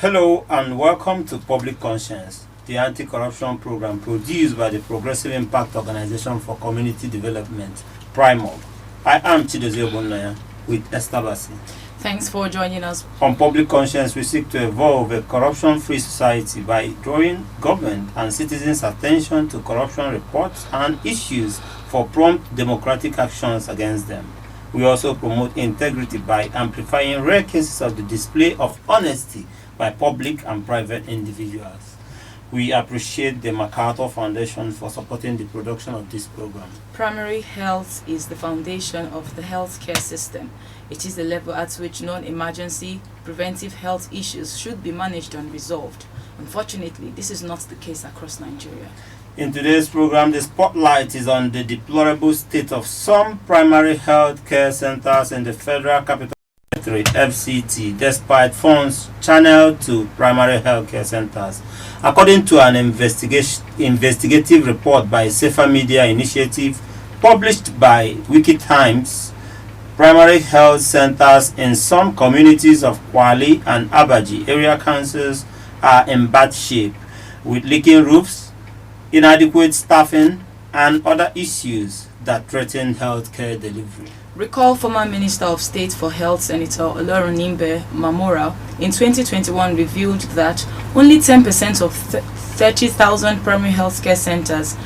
Hello and welcome to Public Conscience, the anti-corruption program produced by the Progressive Impact Organization for Community Development, PRIMORG. I am Chidozie Ogbonnaya with Esther Bassi. Thanks for joining us. On Public Conscience, we seek to evolve a corruption-free society by drawing government and citizens' attention to corruption reports and issues for prompt democratic actions against them. We also promote integrity by amplifying rare cases of the display of honesty by public and private individuals. We appreciate the MacArthur Foundation for supporting the production of this program. Primary health is the foundation of the healthcare system. It is the level at which non-emergency preventive health issues should be managed and resolved. Unfortunately, this is not the case across Nigeria. In today's program, the spotlight is on the deplorable state of some primary health care centers in the Federal Capital Territory, FCT, despite funds channeled to primary health care centers. According to an investigative report by Safer Media Initiative published by Wikitimes, primary health centers in some communities of Kwali and Abaji area councils are in bad shape, with leaking roofs, inadequate staffing, and other issues that threaten healthcare delivery. Recall former Minister of State for Health Senator Olorunimbe Mamora in 2021 revealed that only 10% of 30,000 primary healthcare centers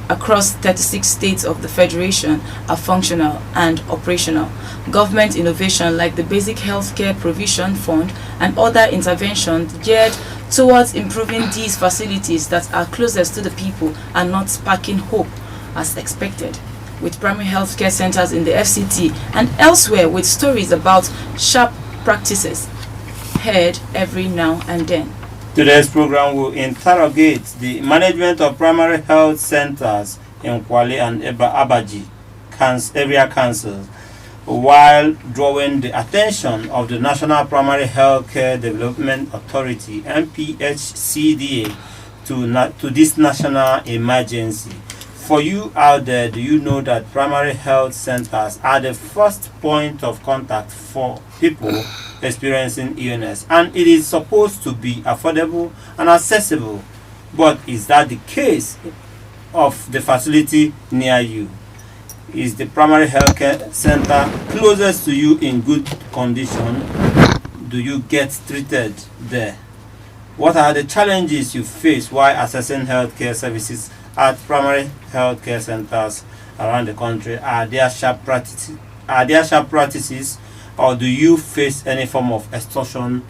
across 36 states of the Federation are functional and operational. Government innovation like the Basic Healthcare Provision Fund and other interventions geared towards improving these facilities that are closest to the people are not sparking hope as expected, with primary healthcare centers in the FCT and elsewhere with stories about sharp practices heard every now and then. Today's program will interrogate the management of primary health centers in Kwali and Abaji area councils, while drawing the attention of the National Primary Healthcare Development Authority (NPHCDA) to this national emergency. For you out there, do you know that primary health centers are the first point of contact for people experiencing illness, and it is supposed to be affordable and accessible? But is that the case of the facility near you? Is the primary healthcare center closest to you in good condition? Do you get treated there? What are the challenges you face while accessing healthcare services at primary healthcare centers around the country? Are there sharp practices, or do you face any form of extortion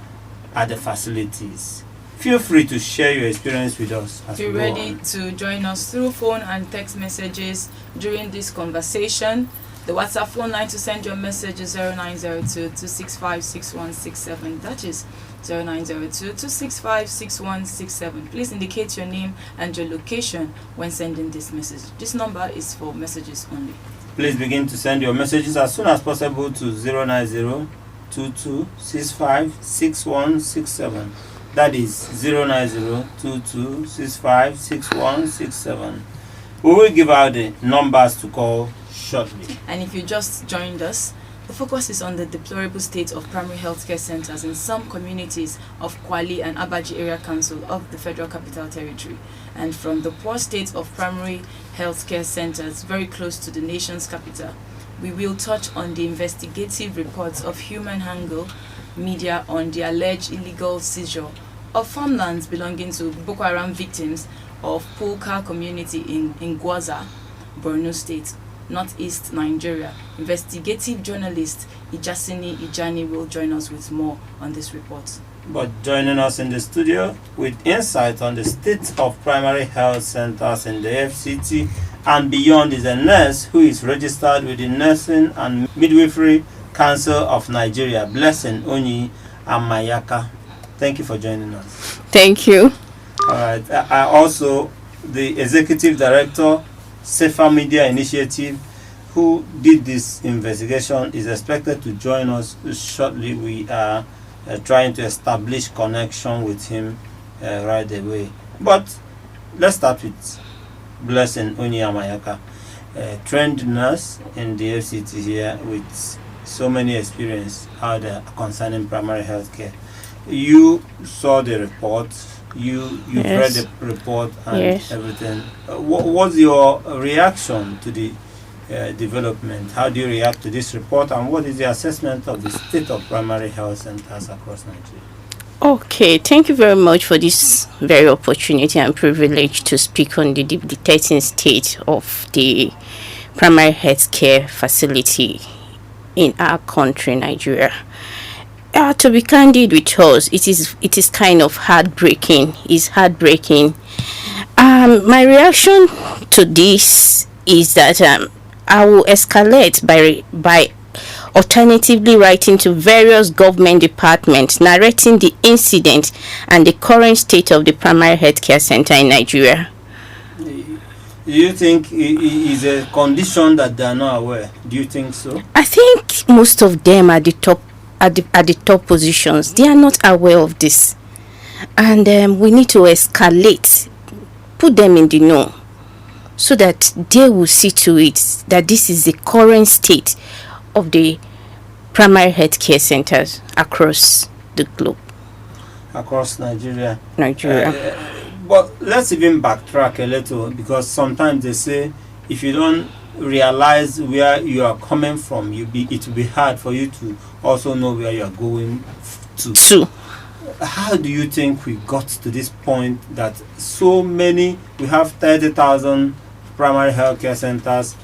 at the facilities? Feel free to share your experience with us. Be ready to join us through phone and text messages during this conversation. The WhatsApp phone line to send your message is 0902-265-6167. That is 0902-265-6167. Please indicate your name and your location when sending this message. This number is for messages only. Please begin to send your messages as soon as possible to 090-2265-6167. That is 090-2265-6167. We will give out the numbers to call shortly. And if you just joined us, the focus is on the deplorable state of primary healthcare centers in some communities of Kwali and Abaji area council of the Federal Capital Territory, and from the poor state of primary healthcare centers very close to the nation's capital. We will touch on the investigative reports of human angle media on the alleged illegal seizure of farmlands belonging to Boko Haram victims of Pulka community in Gwaza, Borno State, Northeast Nigeria. Investigative journalist Ijasini Ijani will join us with more on this report. But joining us in the studio with insight on the state of primary health centers in the FCT and beyond is a nurse who is registered with the Nursing and Midwifery Council of Nigeria, Blessing Onyi Amayaka. Thank you for joining us. Thank you. All right. I also the Executive Director, Safer Media Initiative, who did this investigation, is expected to join us shortly. We are trying to establish connection with him right away. But let's start with Blessing Onyi Amayaka, a trained nurse in the FCT here with so many experience out there concerning primary health care. You saw the report. You've read Yes. the report and Yes. everything. What was your reaction to the development? How do you react to this report, and what is the assessment of the state of primary health centers across Nigeria? Okay, thank you very much for this very opportunity and privilege to speak on the debilitating state of the primary health care facility in our country, Nigeria. To be candid with us, it is kind of heartbreaking. It's heartbreaking. My reaction to this is that I will escalate by alternatively writing to various government departments narrating the incident and the current state of the primary healthcare center in Nigeria. Do you think it is a condition that they are not aware? Do you think so? I think most of them at the top positions, they are not aware of this, and we need to escalate, put them in the know, so that they will see to it that this is the current state of the primary healthcare centers across the globe. Across Nigeria. Nigeria. But let's even backtrack a little, because sometimes they say if you don't realize where you are coming from, it will be hard for you to also know where you are going to. How do you think we got to this point that so many, we have 30,000 primary healthcare centers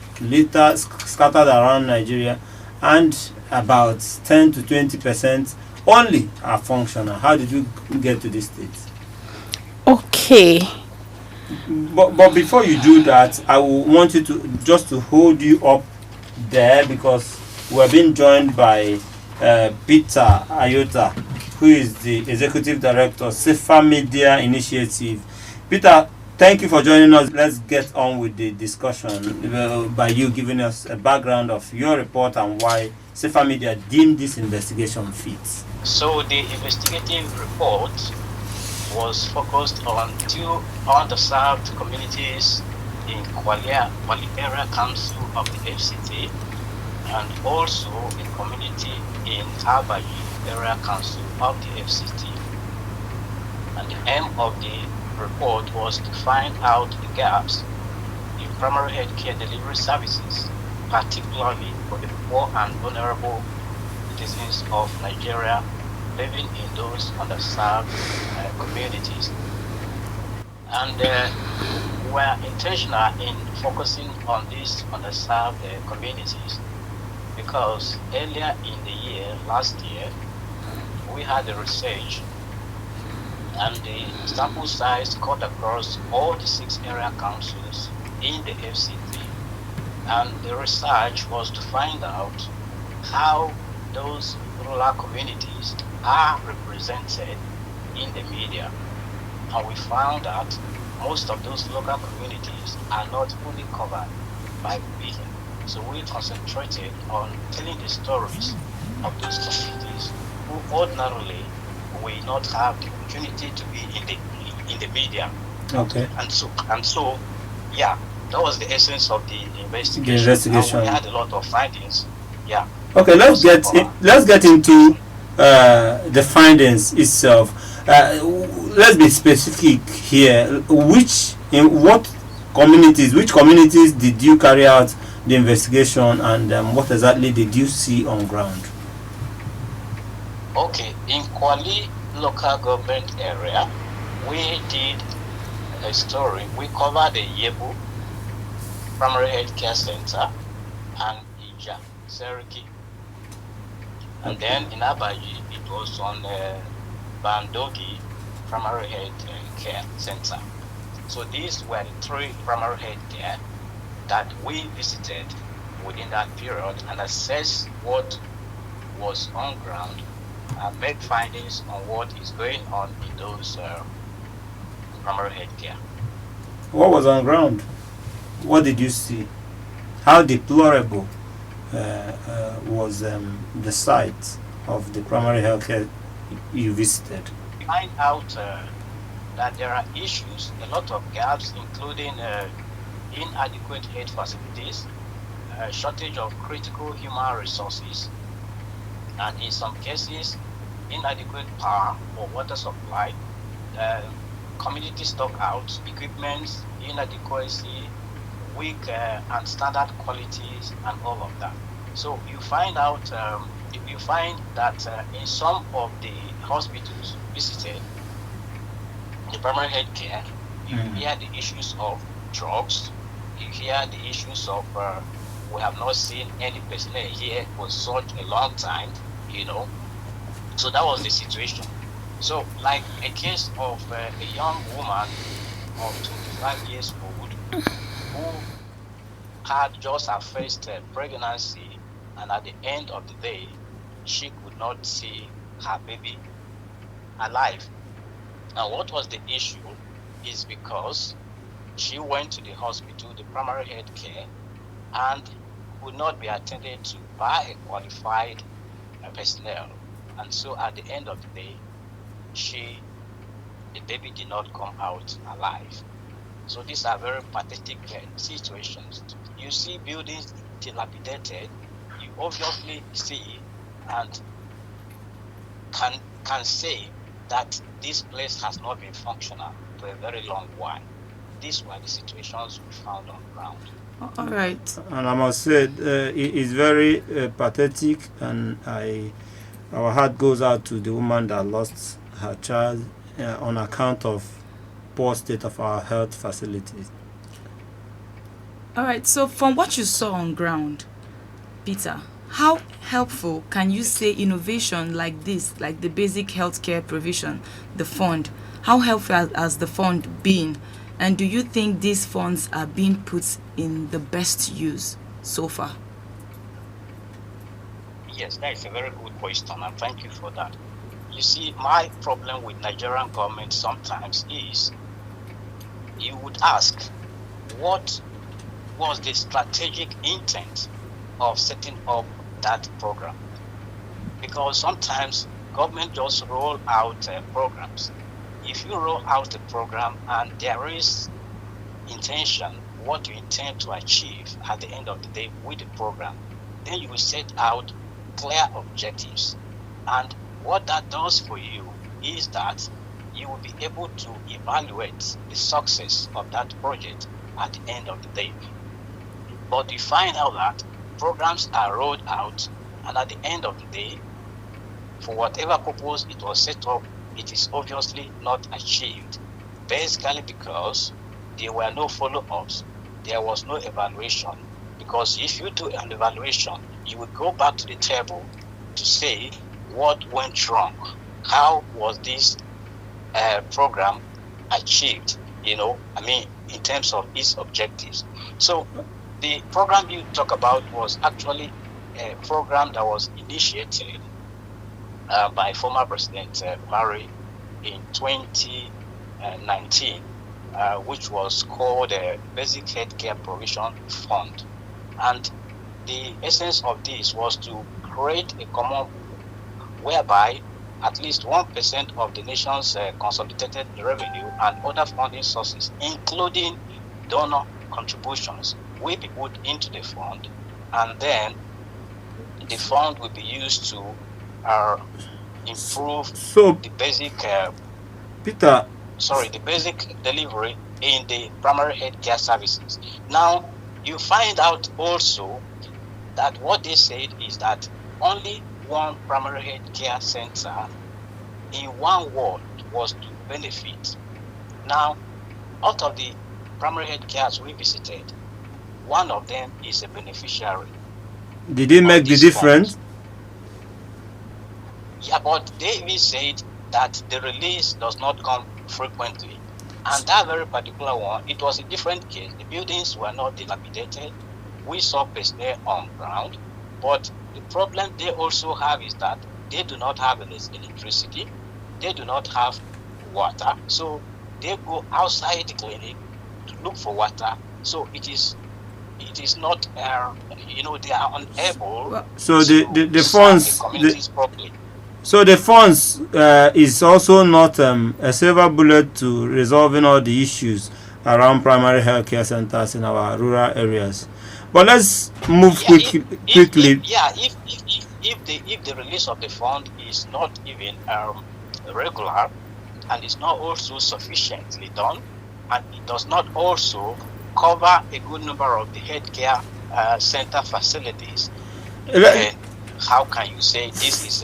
scattered around Nigeria, and about 10 to 20% only are functional? How did you get to this state? Okay. But before you do that, I will want you to hold you up there, because we're being joined by Peter Ayota, who is the Executive Director, Safer Media Initiative. Peter, thank you for joining us. Let's get on with the discussion by you giving us a background of your report and why Safer Media deemed this investigation fit. So the investigative report was focused on two underserved communities in Kwali Area Council of the FCT, and also a community in Abaji Area Council of the FCT. And the aim of the report was to find out the gaps in primary health care delivery services, particularly for the poor and vulnerable citizens of Nigeria living in those underserved communities. And we're intentional in focusing on these underserved communities because earlier in the year, last year, we had a research, and the sample size cut across all the 6 area councils in the FCT. And the research was to find out how those rural communities are represented in the media. And we found that most of those local communities are not fully covered by media. So we concentrated on telling the stories of those communities who ordinarily will not have the opportunity to be in the media. Okay. And so, yeah, that was the essence of the investigation. And we had a lot of findings. Yeah. Okay, let's get into the findings itself. Let's be specific here. Which communities did you carry out the investigation, and what exactly did you see on ground? Okay, in Kwali local government area, we did a story. We covered the Yebu Primary Health Care Center and Ija, Seriki. And then in Abaji, it was on Bandogi Primary Health Care Center. So these were the 3 primary health care that we visited within that period and assessed what was on ground and made findings on what is going on in those primary health care. What was on ground? What did you see? How deplorable was the site of the primary health care you visited? We find out that there are issues, a lot of gaps, including inadequate health facilities, shortage of critical human resources, and in some cases, inadequate power or water supply, uh, community stockouts, equipment inadequacy, weak and standard qualities, and all of that. So you find out, you find that in some of the hospitals visited, the primary health care, you hear the issues of drugs, you hear the issues of we have not seen any personnel here for such a long time, you know. So that was the situation. So, like a case of a young woman of 25 years old who had just her first pregnancy, and at the end of the day, she could not see her baby alive. And what was the issue is because she went to the hospital, the primary health care, and could not be attended to by a qualified personnel. And so at the end of the day, the baby did not come out alive. So these are very pathetic situations. You see buildings dilapidated, you obviously see and can say that this place has not been functional for a very long while. These were the situations we found on ground. All right. And I must say, it is very pathetic, and our heart goes out to the woman that lost her child on account of poor state of our health facilities. All right. So from what you saw on ground, Peter, how helpful can you say innovation like this, like the basic healthcare provision, the fund, how helpful has the fund been? And do you think these funds are being put in the best use so far? Yes, that is a very good question, and thank you for that. You see, my problem with Nigerian government sometimes is you would ask, what was the strategic intent of setting up that program? Because sometimes government just roll out programs. If you roll out a program and there is intention, what you intend to achieve at the end of the day with the program, then you will set out clear objectives. And what that does for you is that you will be able to evaluate the success of that project at the end of the day. But you find out that programs are rolled out, and at the end of the day, for whatever purpose it was set up, it is obviously not achieved. Basically because there were no follow-ups, there was no evaluation. Because if you do an evaluation, you will go back to the table to say what went wrong. How was this program achieved? In terms of its objectives. So the program you talk about was actually a program that was initiated by former President Mary in 2019, which was called the Basic Healthcare Provision Fund. And the essence of this was to create a common whereby at least 1% of the nation's consolidated revenue and other funding sources, including donor contributions, will be put into the fund, and then the fund will be used to improve the basic the basic delivery in the primary health care services. Now, you find out also that what they said is that only one primary health care center in one ward was to benefit. Now, out of the primary health cares we visited, one of them is a beneficiary. Did it make the difference? Fund. Yeah, but they even said that the release does not come frequently. And that very particular one, it was a different case. The buildings were not dilapidated. We saw personnel on ground. But the problem they also have is that they do not have electricity. They do not have water. So they go outside the clinic to look for water. So it is not, they are unable so to the serve funds, the communities properly. So the funds is also not a silver bullet to resolving all the issues around primary health care centers in our rural areas. But let's move quickly. If if the release of the fund is not even regular, and is not also sufficiently done, and it does not also cover a good number of the healthcare center facilities, then how can you say this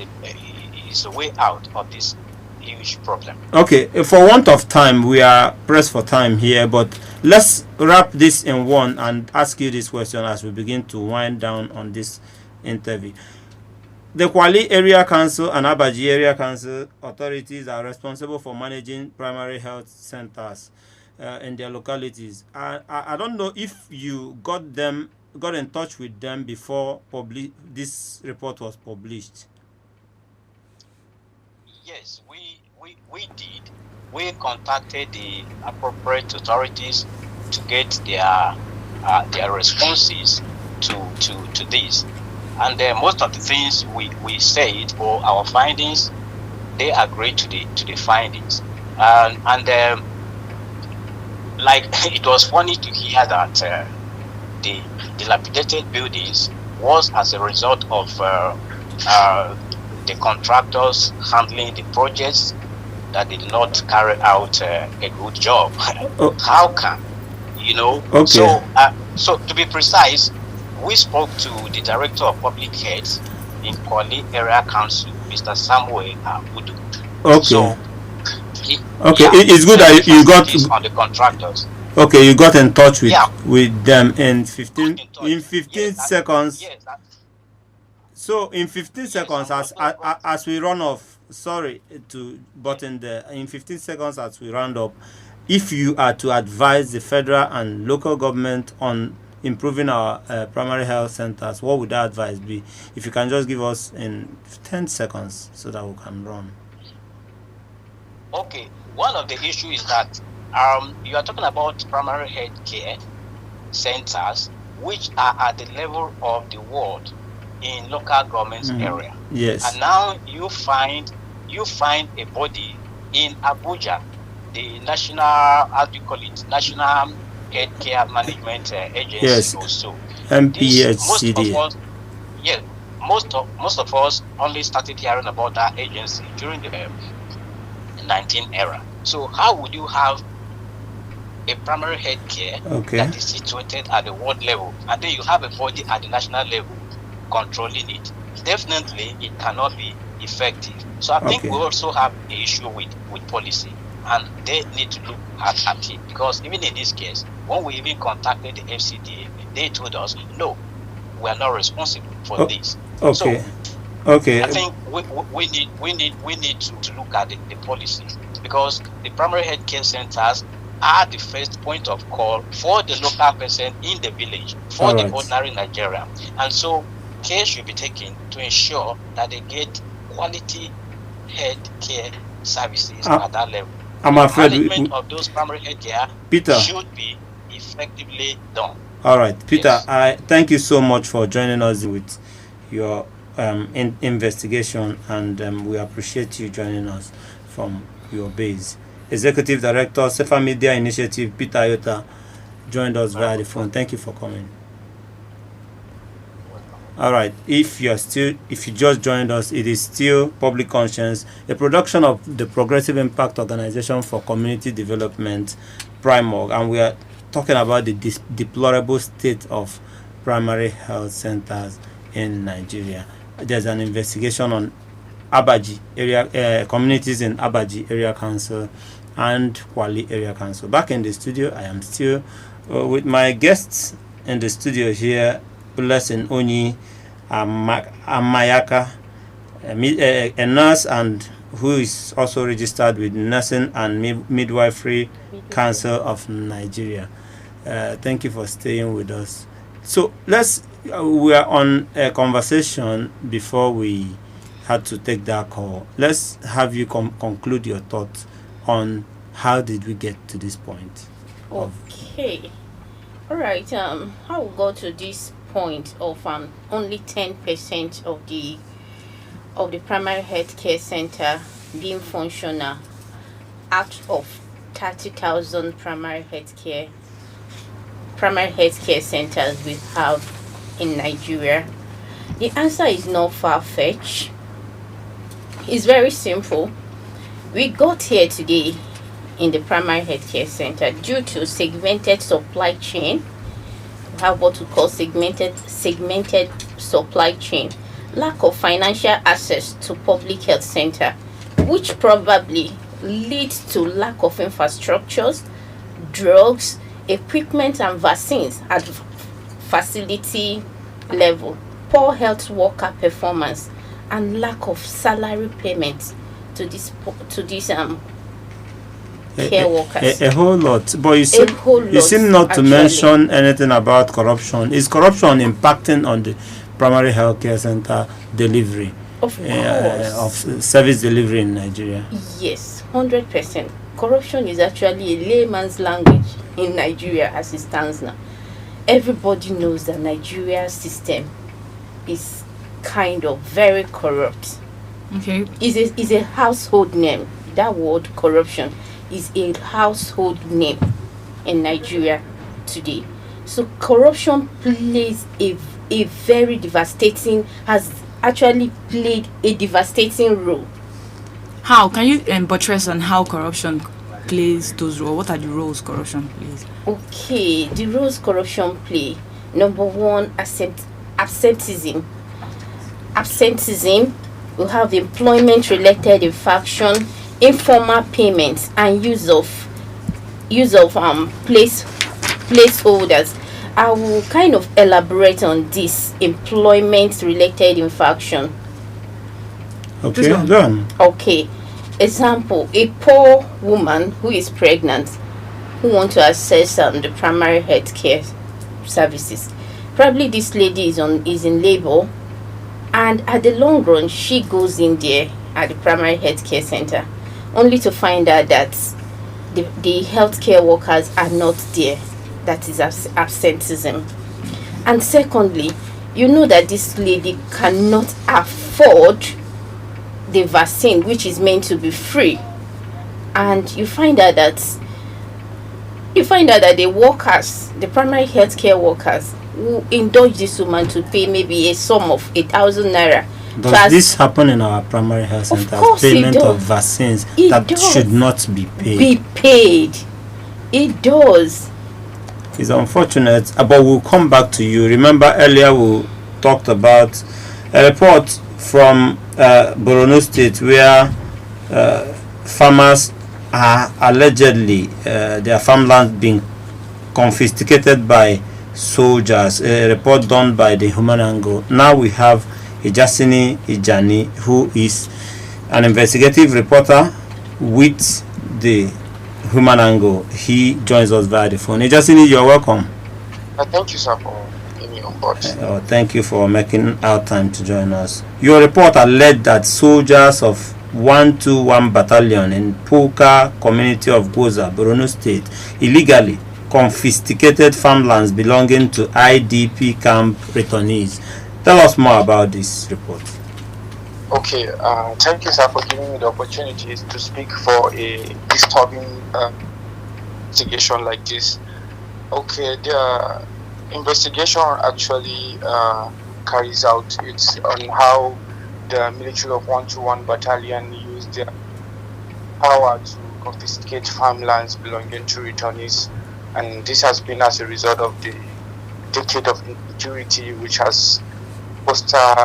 is a way out of this huge problem? Okay, for want of time, we are pressed for time here, but let's wrap this in one and ask you this question as we begin to wind down on this interview. The Kwali Area Council and Abaji Area Council authorities are responsible for managing primary health centers in their localities. I don't know if you got in touch with them before this report was published. Yes, we did. We contacted the appropriate authorities to get their responses to this. And most of the things we said, or our findings, they agreed to the findings. And like it was funny to hear that the dilapidated buildings was as a result of the contractors handling the projects that did not carry out a good job. How can, Okay. So to be precise, we spoke to the Director of Public Health in Kwali Area Council, Mr. Samuel Abudu. Okay. So it's good that you got on the contractors. Okay, you got in touch with them in 15 seconds. Yes. So in 15 seconds, as we run off, sorry to button there. In 15 seconds, as we round up, if you are to advise the federal and local government on improving our primary health centers, what would that advice be? If you can just give us in 10 seconds so that we can run. Okay, one of the issues is that you are talking about primary health care centers which are at the level of the ward in local government area. Yes. And now you find a body in Abuja, the national, how do you call it, National Healthcare Management Agency. Yes. Also. MPHCD. Most of us only started hearing about that agency during the 19 era. So how would you have a primary health care that is situated at the ward level, and then you have a body at the national level controlling it? Definitely it cannot be effective. So I think we also have an issue with policy, and they need to look at it, because even in this case, when we even contacted the FCT, they told us, no, we are not responsible for this. So I think we need to look at the policy, because the primary health care centers are the first point of call for the local person in the village, for the ordinary Nigerian. And so care should be taken to ensure that they get quality health care services at that level. I'm afraid management of those primary health care should be effectively done. All right, Peter, I thank you so much for joining us with your investigation, and we appreciate you joining us from your base. Executive Director, Safer Media Initiative, Peter Ayota, joined us via the phone. Thank you for coming. All right, if you just joined us, it is still Public Conscience, a production of the Progressive Impact Organization for Community Development, PRIMORG, and we are talking about the deplorable state of primary health centers in Nigeria. There's an investigation on Abaji area communities in Abaji Area Council and Kwali Area Council. Back in the studio, I am still with my guests in the studio here, Blessing Onyi Amayaka, a nurse and who is also registered with Nursing and Midwifery Council of Nigeria. Thank you for staying with us. So we are on a conversation before we had to take that call. Let's have you conclude your thoughts on how did we get to this point. Okay. All right. I will go to this point of only 10% of the primary health care center being functional out of 30,000 primary health care centers we have in Nigeria. The answer is not far-fetched. It's very simple. We got here today in the primary healthcare center due to segmented supply chain. We have what we call segmented supply chain, lack of financial access to public health center, which probably leads to lack of infrastructures, drugs, equipment and vaccines at facility level, poor health worker performance, and lack of salary payment to these care workers. A whole lot. But you seem not to actually mention anything about corruption. Is corruption impacting on the primary healthcare center delivery? Of course. Of service delivery in Nigeria? Yes, 100%. Corruption is actually a layman's language in Nigeria as it stands now. Everybody knows that Nigeria's system is kind of very corrupt. Okay. Is a household name. That word corruption is a household name in Nigeria today. So corruption plays a very devastating, has actually played a devastating role. How can you buttress on how corruption plays those roles? What are the roles corruption plays? Okay, the roles corruption play. Number one, absenteeism. We have employment-related infraction, informal payments, and use of placeholders. I will kind of elaborate on this employment-related infraction. Okay, go on. Okay, example: a poor woman who is pregnant, who want to access the primary health care services. Probably this lady is in labor, and at the long run she goes in there at the primary health care center, only to find out that the healthcare workers are not there. That is absenteeism. And secondly, you know that this lady cannot afford the vaccine, which is meant to be free, and you find out that the workers, the primary healthcare workers, who indulge this woman to pay maybe a sum of 1,000 naira. Does this happen in our primary health centers? Of course Payment it does. of vaccines It that does. should not be paid. It does. It's unfortunate, but we'll come back to you. Remember earlier we talked about a report from Borno State where farmers are allegedly their farmland being confiscated by soldiers. A report done by the Human Angle. Now we have Ejasini Ijani, who is an investigative reporter with the Human Angle. He joins us via the phone. Ejasini, you're welcome. Thank you, sir, for being me on board. Thank you for making our time to join us. Your report alleged that soldiers of 121 Battalion in Puka community of Goza, Borno State, illegally confiscated farmlands belonging to IDP camp returnees. Tell us more about this report. Okay, thank you, sir, for giving me the opportunity to speak for a disturbing investigation like this. Okay, the investigation actually carries out it's on how the military of 121 Battalion used their power to confiscate farmlands belonging to returnees, and this has been as a result of the decade of insecurity which has fostered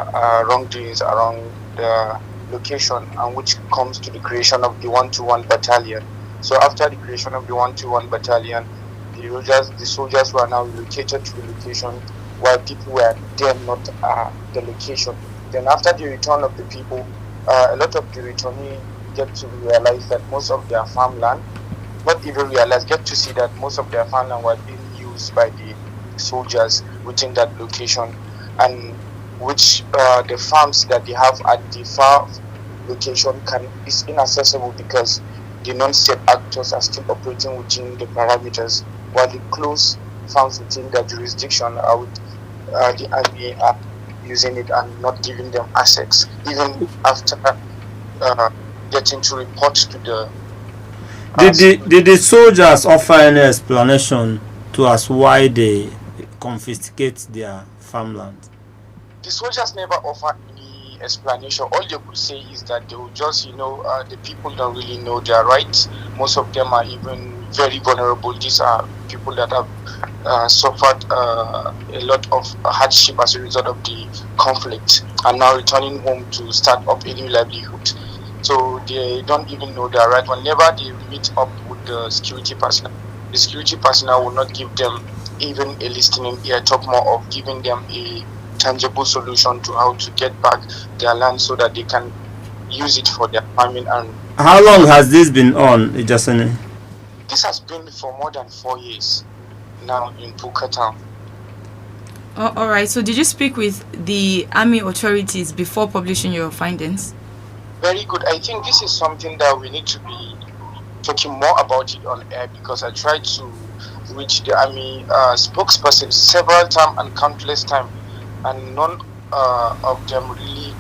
wrongdoings around the location, and which comes to the creation of the 121 Battalion. So after the creation of the 121 Battalion, the soldiers were now relocated to the location while people were there not the location. Then after the return of the people, a lot of the returnees get to realize that most of their farmland, not even realize, get to see that most of their farmland were being used by the soldiers within that location, and which the farms that they have at the far location is inaccessible because the non-state actors are still operating within the parameters, while the close farms within their jurisdiction are with the army are using it and not giving them access, even after getting to report to the. Did the soldiers offer any explanation to us why they confiscate their farmland? the soldiers never offer any explanation. All they could say is that they will just, the people don't really know their rights. Most of them are even very vulnerable. These are people that have suffered a lot of hardship as a result of the conflict and now returning home to start up a new livelihood. So they don't even know their right. Whenever they meet up with the security personnel will not give them even a listening ear, talk more of giving them a tangible solution to how to get back their land so that they can use it for their farming. And how long has this been on, Ijasini? This has been for more than 4 years now in Puka town. All right. So did you speak with the army authorities before publishing your findings? Very good. I think this is something that we need to be talking more about it on air, because I tried to reach the army spokesperson several times and countless times, and none of them really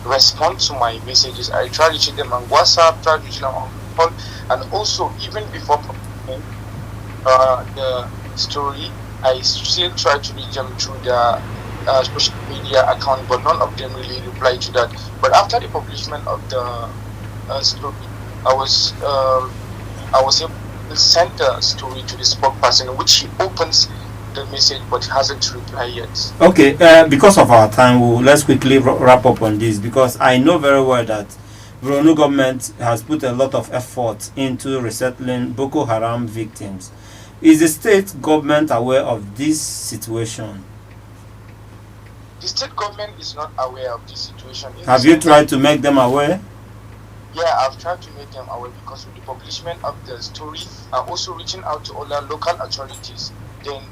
respond to my messages. I tried reaching them on WhatsApp, tried reaching them on call, and also even before publishing the story, I still tried to reach them through the social media account, but none of them really replied to that. But after the publication of the story, I was able to send the story to the spokesperson, which he opens the message but hasn't replied yet. Okay, because of our time, let's quickly wrap up on this, because I know very well that Borno government has put a lot of effort into resettling Boko Haram victims. Is the state government aware of this situation? The state government is not aware of this situation. Have you tried to make them aware? Yeah, I've tried to make them aware, because with the publication of the story and also reaching out to all the local authorities, then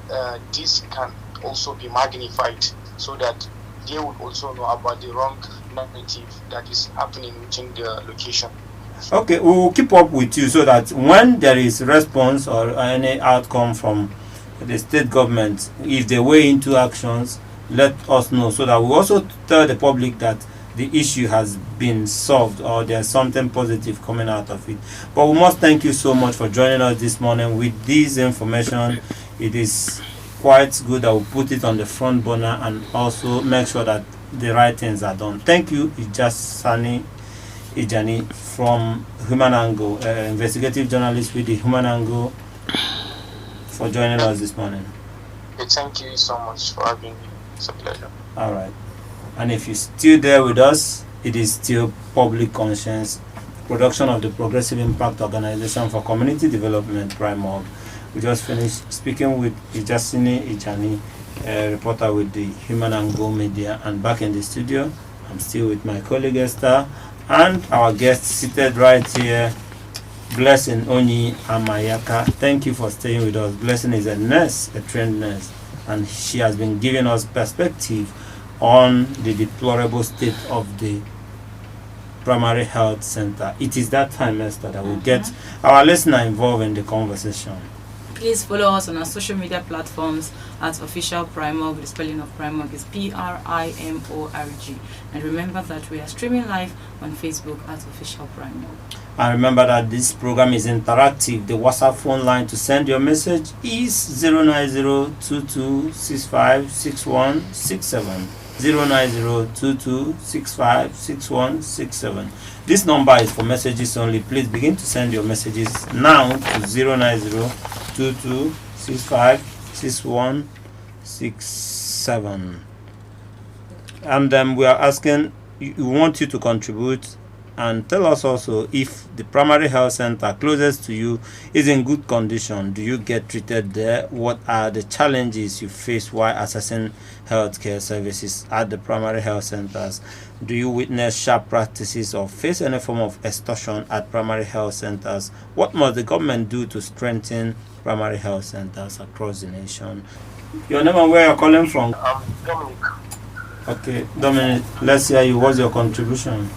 this can also be magnified so that they would also know about the wrong narrative that is happening within the location. Okay, we will keep up with you so that when there is response or any outcome from the state government, if they weigh into actions, let us know, so that we also tell the public that the issue has been solved or there's something positive coming out of it. But we must thank you so much for joining us this morning with this information. It is quite good that we put it on the front burner and also make sure that the right things are done. Thank you, Ijasani Ijani from Human Angle, investigative journalist with the Human Angle, for joining us this morning. Thank you so much for having me. It's a pleasure. All right. And if you're still there with us, it is still Public Conscience, production of the Progressive Impact Organization for Community Development, PRIMORG. We just finished speaking with Ijasini Ijani, a reporter with the Human Angle Media, and back in the studio, I'm still with my colleague Esther and our guest seated right here, Blessing Onyi Amayaka. Thank you for staying with us. Blessing is a nurse, a trained nurse, and she has been giving us perspective on the deplorable state of the primary health center. It is that time, Esther, that we get our listener involved in the conversation. Please follow us on our social media platforms at official PRIMORG. The spelling of PRIMORG is PRIMORG. And remember that we are streaming live on Facebook at official PRIMORG. And remember that this program is interactive. The WhatsApp phone line to send your message is 09022656167. 09022656167. This number is for messages only. Please begin to send your messages now to 09022656167. And we are asking, we want you to contribute and tell us also if the primary health center closest to you is in good condition. Do you get treated there? What are the challenges you face while accessing healthcare services at the primary health centers? Do you witness sharp practices or face any form of extortion at primary health centers? What must the government do to strengthen primary health centers across the nation? Your name and where you're calling from? I'm Dominic. Okay, Dominic, let's hear you. What's your contribution?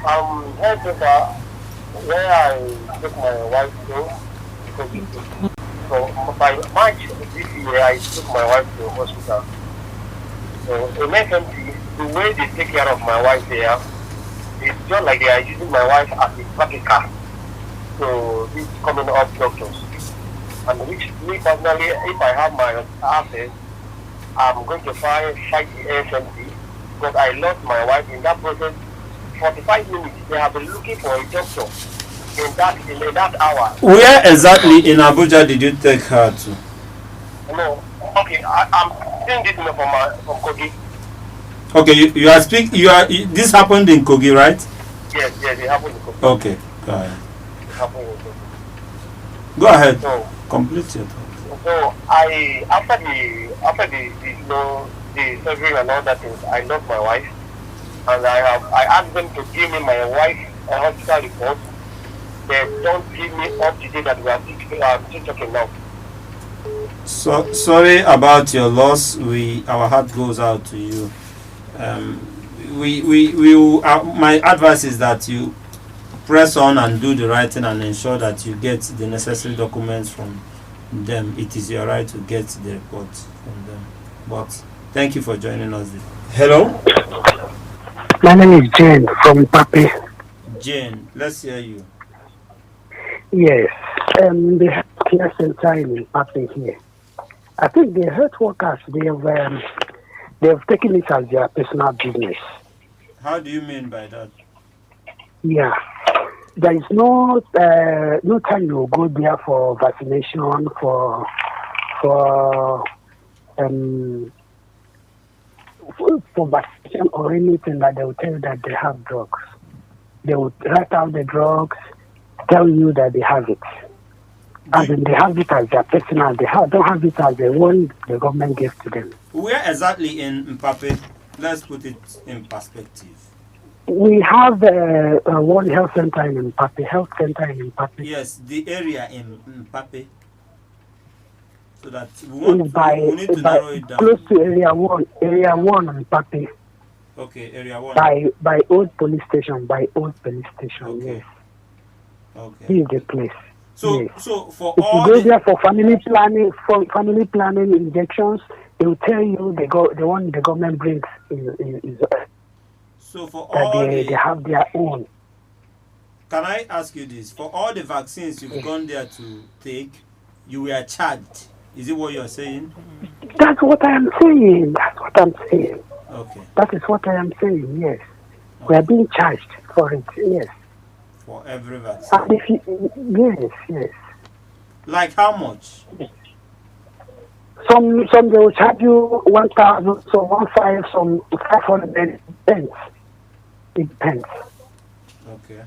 I'm head over where I took my wife to. So by March this year, I took my wife to the hospital. So emergency, the way they take care of my wife there, it's just like they are using my wife as a traffic car. So this coming up doctors. And which me personally, if I have my access, I'm going to fight the AFMC because I lost my wife in that process. 45 minutes. They have been looking for a doctor in that hour. Where exactly in Abuja did you take her to? No. Okay, I'm saying this from Kogi. Okay, this happened in Kogi, right? Yes, it happened in Kogi. Okay, go ahead. It happened in Kogi. Go ahead. So, complete your thought. So after the surgery and all that things, I lost my wife, and I asked them to give me my wife's hospital report. They don't give me up to date that we are still talking now. So sorry about your loss. Our heart goes out to you. My advice is that you press on and do the right thing and ensure that you get the necessary documents from them. It is your right to get the report from them. But thank you for joining us. Hello? My name is Jane from Papi. Jane, let's hear you. Yes, the healthcare center in Papi here. I think the health workers, they've taken it as their personal business. How do you mean by that? Yeah, there is no time you go there for vaccination, for vaccination or anything that they will tell you that they have drugs. They will write out the drugs, tell you that they have it. And then they have it as their personal. Don't have it as the one the government gave to them. Where exactly in Mpape? Let's put it in perspective. We have one health center in Mpape, Yes, the area in Mpape. So that we need to narrow it down. Close to area one in Mpape. Okay, area 1. By old police station, okay. Yes. Okay. This is the place. So, yes. So for if all you go there for family planning injections, they will tell you the one the government brings is so for that all they have their own. Can I ask you this? For all the vaccines you've gone there to take, you were charged. Is it what you're saying? That's what I am saying. Okay. That is what I am saying, yes. Okay. We are being charged for it, yes. For every vaccine? And if you, yes. Like how much? Some they will charge you 1,000, some 1,500, some 500 pence. It depends. Okay.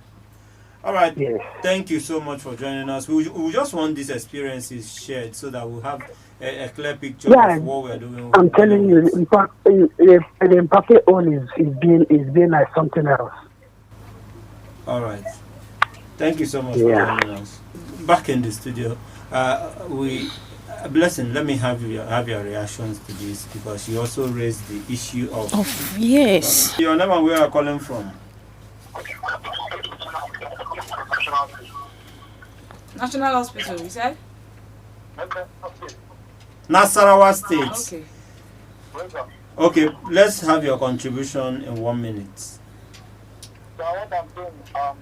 All right. Yes. Thank you so much for joining us. We just want these experiences shared so that we'll have a clear picture of what we're doing. I'm telling you, in fact, the Mpape own is being like something else. All right. Thank you so much for joining us. Back in the studio, Blessing, let me have your reactions to this, because you also raised the issue of yes. Your name and where you are calling from? National Hospital, you said? Nasarawa State. Okay. Okay, let's have your contribution in 1 minute. So what I'm doing, I'm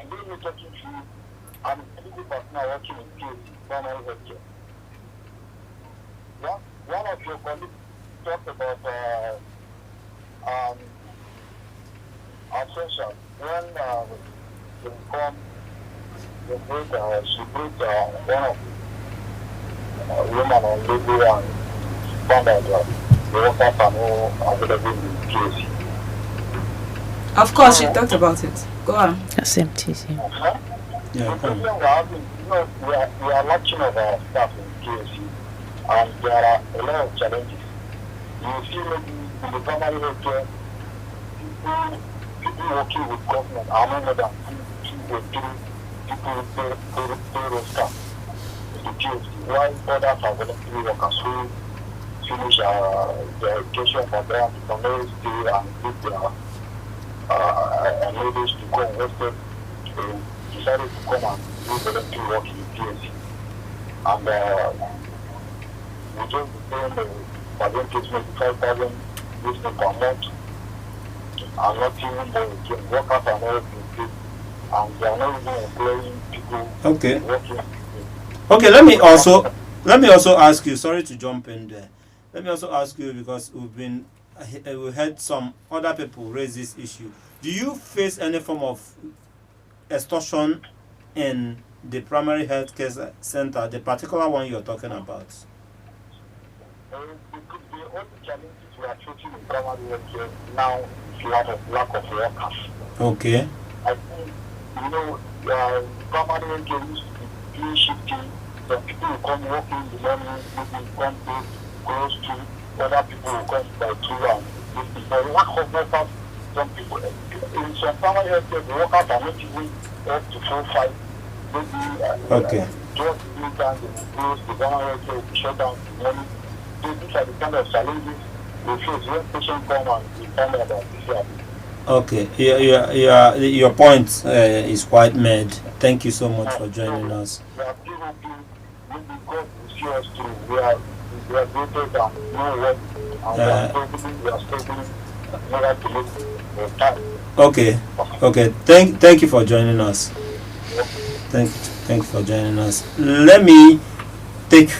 doing a talking to you. I'm a clinical partner working in PhD, primary healthcare. Yeah? One of your colleagues talked about absentia. When they come, she brought one of women on labor and found out that the workers are not available in the PhD. Of course, you talked about it. Go on. SMTC. Yeah, the problem we're having, we are lacking of our staff in PhD, and there are a lot of challenges. You see, maybe in the primary healthcare, people working with government are no more than 2 or 3 people payroll staff in the PhD, while others are voluntary workers who finish their education for them, from there stay and put their ladies to go and work. They decided to come and do voluntary work in the PhD. And we just became for them to make 5,000 per month, and not even more again. Workers are not being paid, and they are not even employing people working. Okay, let me also ask you, sorry to jump in there. let me also ask you, because we heard some other people raise this issue. Do you face any form of extortion in the primary health care center, the particular one you're talking about? The only challenges we are facing in primary health care now is lack of workers. Okay. I think, primary health care used to be shifting. Some people will come working in the morning, maybe come to close to other people who come by 2 and the lack of workers. Some people in some primary health care, the workers are not even up to 4-5. Maybe Okay. just the time they close the primary health care will be shut down in the morning. So these are the kind of challenges we face when patients come and we find out about this. Okay, your point is quite made. Thank you so much for joining us. We are still hoping maybe God will see us through. We are graduated and know what, and we are struggling in order to make the time. Okay. Thank you for joining us. Thank you for joining us. Let me take.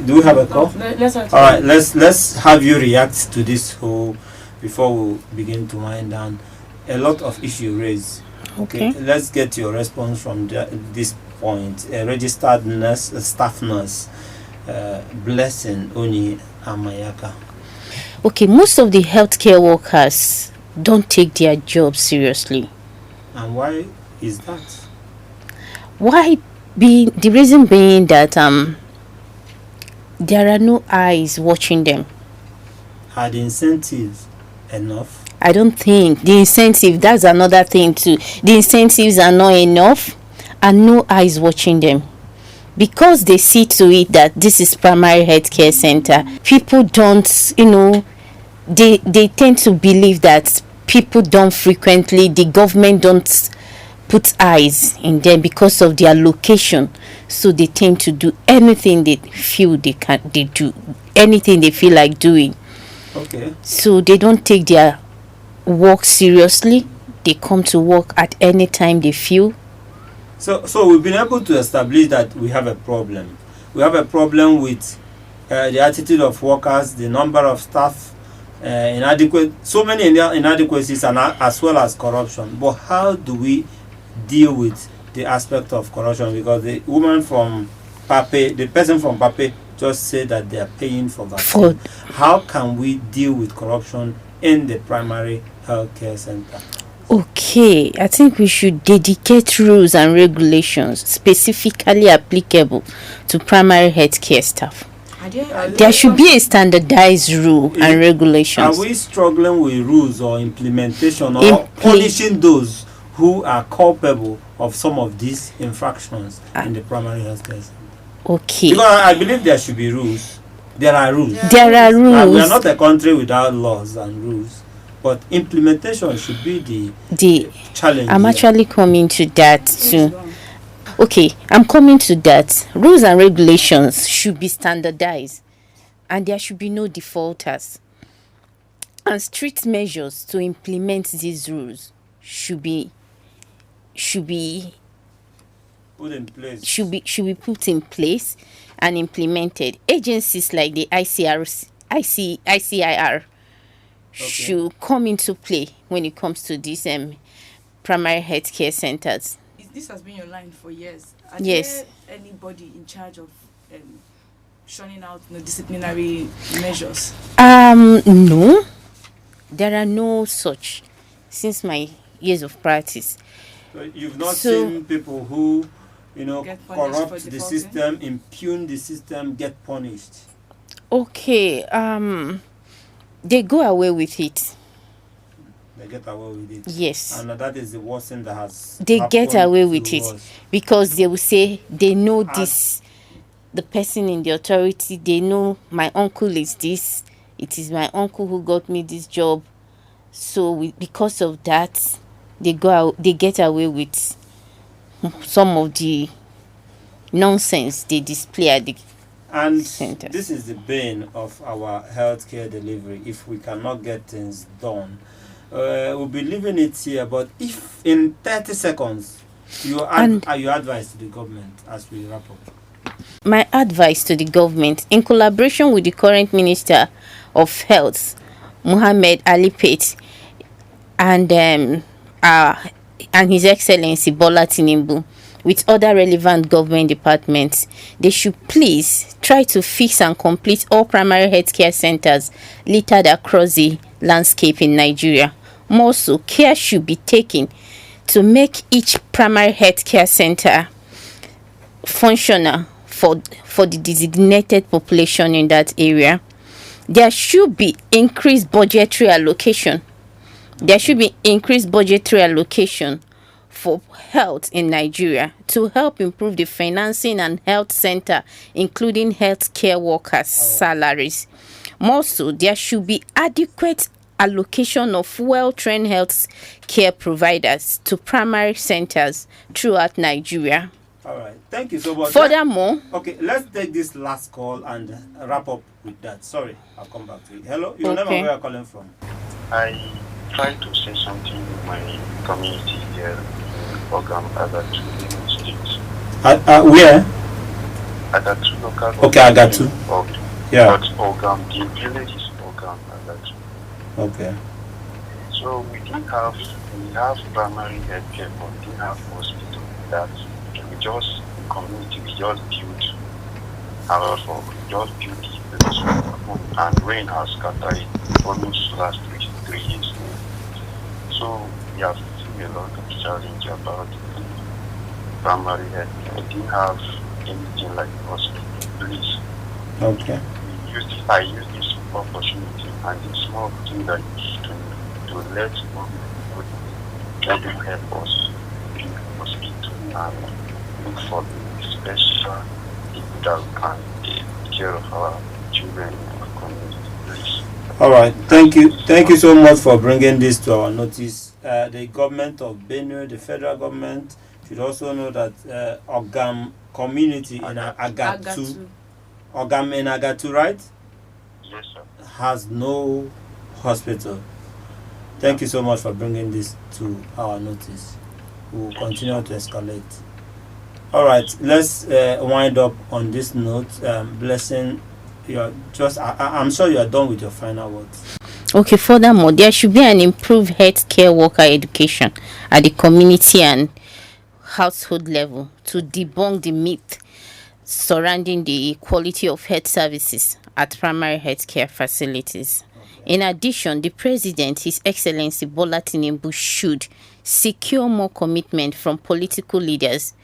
Do we have a call? Let's All right. Let's have you react to this whole before we begin to wind down. A lot of issues raised. Okay. Let's get your response from this point. A registered nurse, a staff nurse, Blessing Oni Amayaka. Okay, most of the healthcare workers don't take their job seriously. And why is that? The reason being that there are no eyes watching them. Are the incentives enough? I don't think the incentive, that's another thing too. The incentives are not enough and no eyes watching them. Because they see to it that this is primary healthcare center, people don't, they tend to believe that people don't frequently, the government don't put eyes in them because of their location. So they tend to do anything they feel they do anything they feel like doing. Okay. So they don't take their work seriously. They come to work at any time they feel. So we've been able to establish that we have a problem. We have a problem with the attitude of workers, the number of staff, inadequate, so many inadequacies, and as well as corruption. But how do we deal with the aspect of corruption? Because the woman from Pape, the person from Pape, just said that they are paying for vaccine. How can we deal with corruption in the primary healthcare center? Okay, I think we should dedicate rules and regulations specifically applicable to primary healthcare staff. There should be a standardized rule and regulations. Are we struggling with rules or implementation or punishing those who are culpable of some of these infractions in the primary healthcare center? Okay. Because I believe there should be rules. There are rules. There are rules. We are not a country without laws and rules. But implementation should be the challenge. I'm actually coming to that too. Okay, I'm coming to that. Rules and regulations should be standardized, and there should be no defaulters. And strict measures to implement these rules should be put in place. Should be put in place and implemented. Agencies like the ICIR should come into play when it comes to these primary healthcare centers. This has been your line for years. Yes. Is there anybody in charge of shunning out disciplinary measures? No. There are no such since my years of practice. So you've not seen people who, corrupt the defaulting? system, impugn the system, get punished? Okay. They go away with it. They get away with it. Yes. And that is the worst thing that has They get happened away with to it us. because they will say they know this. The person in the authority, they know my uncle is this. It is my uncle who got me this job. So because of that, they get away with some of the nonsense they display at the And centers. this is the bane of our healthcare delivery. If we cannot get things done, we'll be leaving it here. But if in 30 seconds, your advice to the government as we wrap up. my advice to the government, in collaboration with the current Minister of Health, Mohammed Ali Pate, and His Excellency Bola Tinubu, with other relevant government departments, they should please try to fix and complete all primary healthcare centers littered across the landscape in Nigeria. More so, care should be taken to make each primary healthcare center functional for the designated population in that area. There should be increased budgetary allocation. For health in Nigeria to help improve the financing and health center, including healthcare workers' salaries. More so, there should be adequate allocation of well-trained health care providers to primary centers throughout Nigeria. All right, thank you so much. Furthermore, okay, let's take this last call and wrap up with that. Sorry, I'll come back to you. Hello, your name and where you're calling from? I tried to say something in my community here in Ogam Agatu State. Where? Agatu local. Okay, Agatu. Yeah. But Ogam, the village is Ogam Agatu. Okay. So we have primary health care, but we didn't have hospital. That we just community, we just built our just built and rain has scattered it almost last 3 years. So we have seen a lot of challenge about the primary health. We didn't have anything like hospital. Please. Okay. I use this opportunity and this small thing that to let more people let them help us in hospital and look for the special people that can take care of our children in our community. Please. All right, thank you so much for bringing this to our notice. The government of Benue, the federal government, should also know that Ogam community in Agatu, Ogam in Agatu, right? Yes, sir. Has no hospital. Thank you so much for bringing this to our notice. We will continue to escalate. All right, let's wind up on this note. Blessing. I'm sure you are done with your final words. okay, furthermore, there should be an improved healthcare worker education at the community and household level to debunk the myth surrounding the quality of health services at primary healthcare facilities. In addition, the President, His Excellency Bola Tinubu, should secure more commitment from political leaders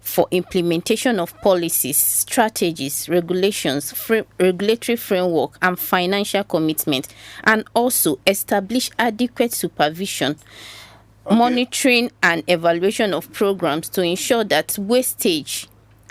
for implementation of policies, strategies, regulations, regulatory framework, and financial commitment, and also establish adequate supervision, monitoring, and evaluation of programs to ensure that wastage,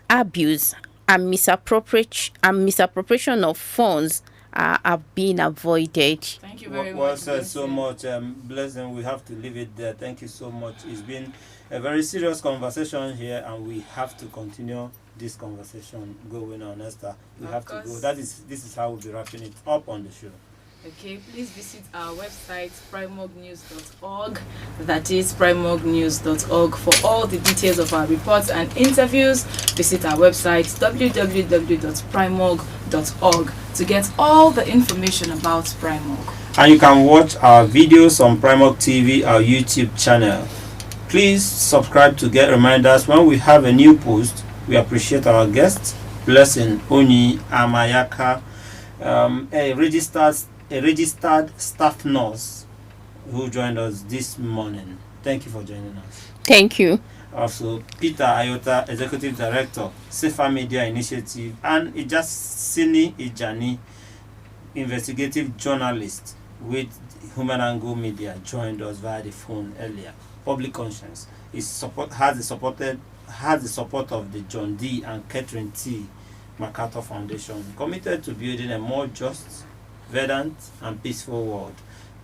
abuse, and misappropriation of funds are being avoided. Thank you very much. Well said so much. Blessing, we have to leave it there. Thank you so much. It's been a very serious conversation here, and we have to continue this conversation going on, Esther. We have to go. This is how we'll be wrapping it up on the show. Okay, please visit our website primorgnews.org. That is primorgnews.org for all the details of our reports and interviews. Visit our website www.primorg.org to get all the information about PRIMORG. And you can watch our videos on PRIMORG TV, our YouTube channel. Please subscribe to get reminders when we have a new post. We appreciate our guests, Blessing Onyi Amayaka, a registered staff nurse who joined us this morning. Thank you for joining us. Thank you. Also, Peter Ayota, Executive Director, Safer Media Initiative, and Ijasini Ijani, investigative journalist with Human Angle Media, joined us via the phone earlier. Public Conscience has the support of the John D. and Catherine T. MacArthur Foundation, committed to building a more just, verdant, and peaceful world.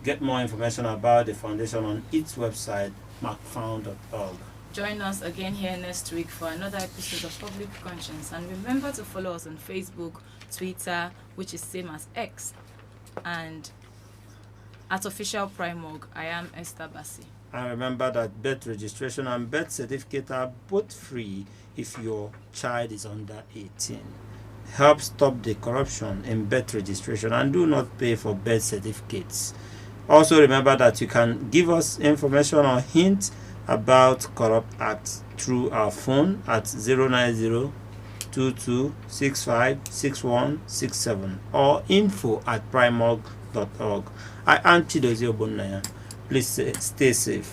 Get more information about the foundation on its website, macfound.org. Join us again here next week for another episode of Public Conscience, and remember to follow us on Facebook, Twitter, which is same as X, and at Official PRIMORG. I am Esther Bassi. And remember that birth registration and birth certificate are both free if your child is under 18. Help stop the corruption in birth registration and do not pay for birth certificates. Also remember that you can give us information or hints about corrupt acts through our phone at 090-2265-6167 or info@primorg.org. I am Chidozie Ogbonnaya. Please stay safe.